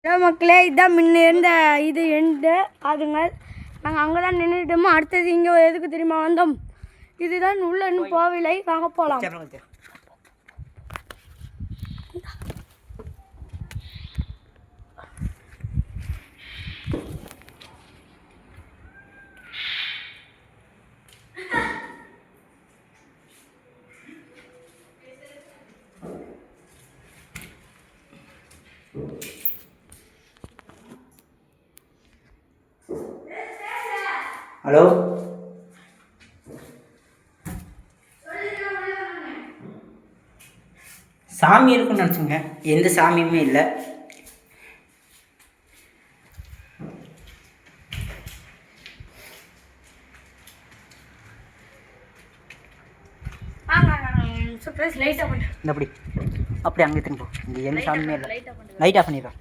மக்களே, இதுதான் முன்ன இருந்த இது எண்டு அதுங்க. நாங்கள் அங்கே தான் நின்றுட்டோமோ. அடுத்தது இங்கே எதுக்கு தெரியுமா வந்தோம்? இதுதான் உள்ள இன்னும் போகவில்லை. வாங்க போகலாம். ஹலோ, சாமி இருக்குன்னு நினச்சோங்க. எந்த சாமியுமே இல்லை. சர்ப்ரைஸ் லைட்டாக பண்ணு. இந்த அப்படி அங்கே திரும்ப. இங்கே எந்த சாமியுமே இல்லை. லைட் ஆஃப் பண்ணிடுறோம்.